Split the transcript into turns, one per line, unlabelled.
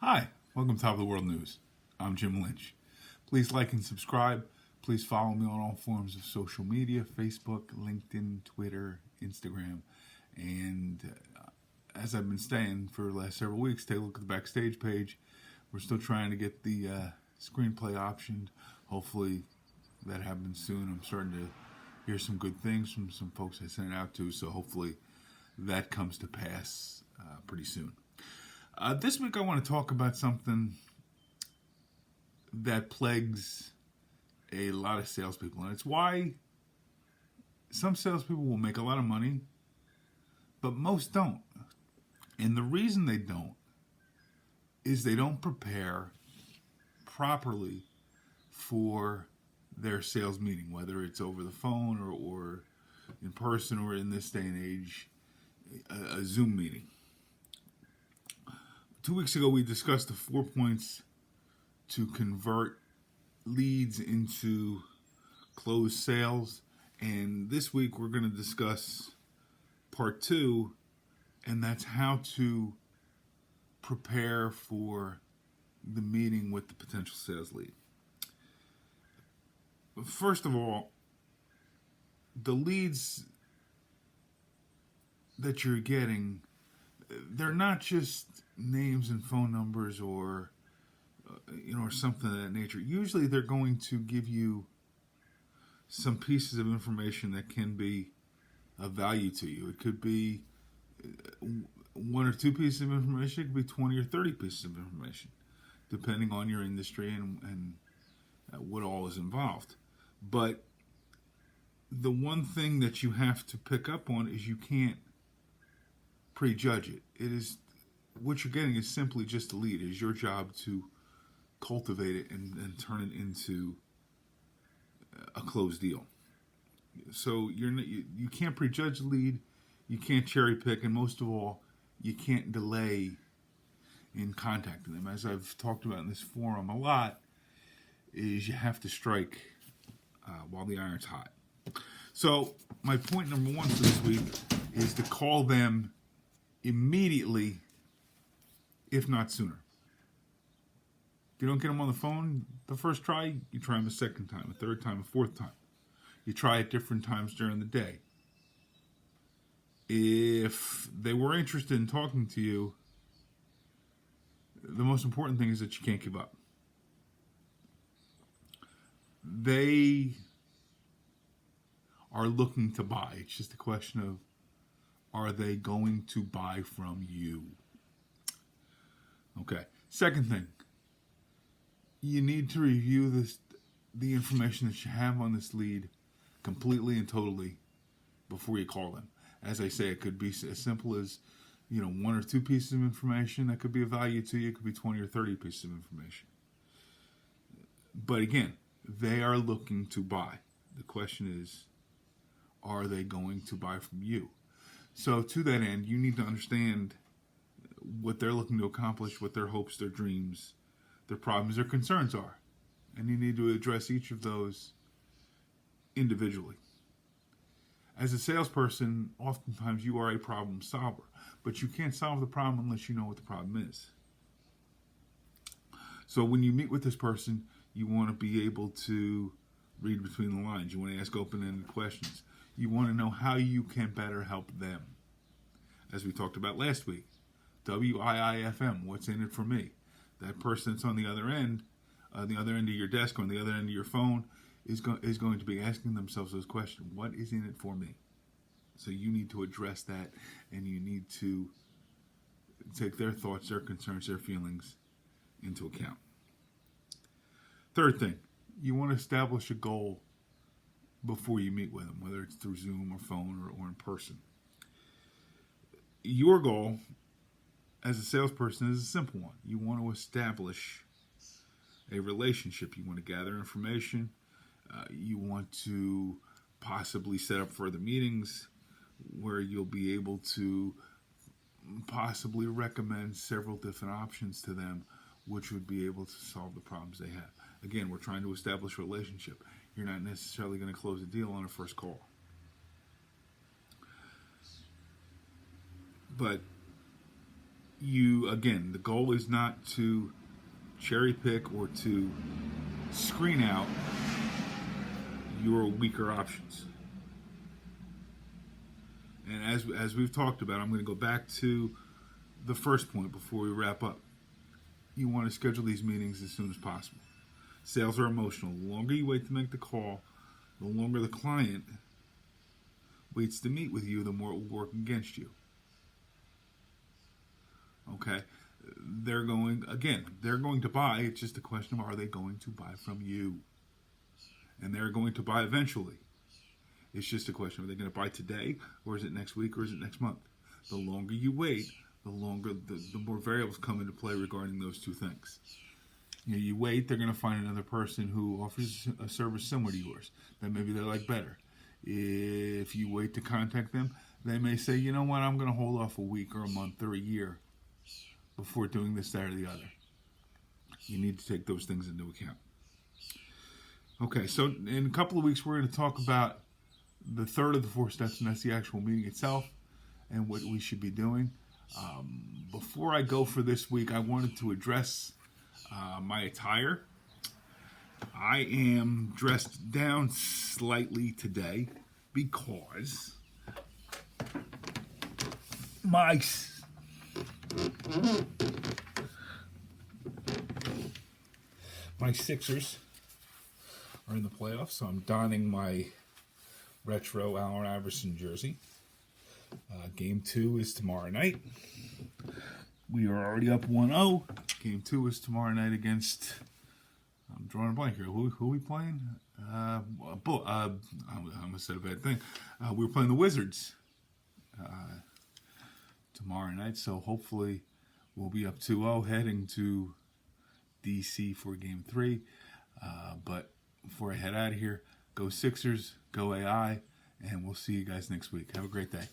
Hi, welcome to Top of the World News. I'm Jim Lynch. Please like and subscribe. Please follow me on all forms of social media, Facebook, LinkedIn, Twitter, Instagram. And as I've been saying for the last several weeks, take a look at the Backstage page. We're still trying to get the screenplay optioned. Hopefully that happens soon. I'm starting to hear some good things from some folks I sent it out to, so hopefully that comes to pass pretty soon. This week I want to talk about something that plagues a lot of salespeople, and it's why some salespeople will make a lot of money, but most don't. And the reason they don't is they don't prepare properly for their sales meeting, whether it's over the phone or in person, or in this day and age, a Zoom meeting. 2 weeks ago, we discussed the 4 points to convert leads into closed sales. And this week, we're going to discuss part 2, and that's how to prepare for the meeting with the potential sales lead. First of all, the leads that you're getting, they're not just names and phone numbers or or something of that nature. Usually they're going to give you some pieces of information that can be of value to you. It could be 1 or 2 pieces of information. It could be 20 or 30 pieces of information, depending on your industry and what all is involved. But the one thing that you have to pick up on is you can't prejudge it. It is what you're getting is simply just a lead. It is your job to cultivate it and turn it into a closed deal. So you can't prejudge the lead, you can't cherry pick, and most of all, you can't delay in contacting them. As I've talked about in this forum a lot, is you have to strike while the iron's hot. So my point number 1 for this week is to call them immediately, if not sooner. If you don't get them on the phone the first try, you try them a second time, a third time, a fourth time. You try at different times during the day. If they were interested in talking to you, the most important thing is that you can't give up. They are looking to buy. It's just a question of, are they going to buy from you? Okay. Second thing, you need to review the information that you have on this lead completely and totally before you call them. As I say, it could be as simple as 1 or 2 pieces of information that could be of value to you. It could be 20 or 30 pieces of information. But again, they are looking to buy. The question is, are they going to buy from you? So to that end, you need to understand what they're looking to accomplish, what their hopes, their dreams, their problems, their concerns are. And you need to address each of those individually. As a salesperson, oftentimes you are a problem solver, but you can't solve the problem unless you know what the problem is. So when you meet with this person, you want to be able to read between the lines. You want to ask open-ended questions. You want to know how you can better help them. As we talked about last week, WIIFM, what's in it for me? That person that's on the other end of your desk, or on the other end of your phone, is going to be asking themselves those questions. What is in it for me? So you need to address that, and you need to take their thoughts, their concerns, their feelings into account. Third thing, you want to establish a goal before you meet with them, whether it's through Zoom or phone or in person. Your goal as a salesperson is a simple one. You want to establish a relationship. You want to gather information. You want to possibly set up further meetings where you'll be able to possibly recommend several different options to them, which would be able to solve the problems they have. Again, we're trying to establish a relationship. You're not necessarily going to close a deal on a first call. But again, the goal is not to cherry pick or to screen out your weaker options. And as we've talked about, I'm going to go back to the first point before we wrap up. You want to schedule these meetings as soon as possible. Sales are emotional. The longer you wait to make the call, the longer the client waits to meet with you, the more it will work against you. Okay? They're going to buy. It's just a question of, are they going to buy from you? And they're going to buy eventually. It's just a question, are they going to buy today, or is it next week, or is it next month? The longer you wait, the more variables come into play regarding those two things. You wait, they're going to find another person who offers a service similar to yours that maybe they like better. If you wait to contact them, they may say, you know what, I'm going to hold off a week or a month or a year before doing this, that, or the other. You need to take those things into account. Okay, so in a couple of weeks, we're going to talk about the third of the 4 steps, and that's the actual meeting itself and what we should be doing. Before I go for this week, I wanted to address my attire. I am dressed down slightly today because my SIXERS are in the playoffs, so I'm donning my retro Allen Iverson jersey. Game 2 is tomorrow night. We are already up 1-0. Game 2 is tomorrow night against, I'm drawing a blank here. Who are we playing? I almost said a bad thing. We're playing the Wizards tomorrow night, so hopefully we'll be up 2-0 heading to DC for Game 3. But before I head out of here, go Sixers, go AI, and we'll see you guys next week. Have a great day.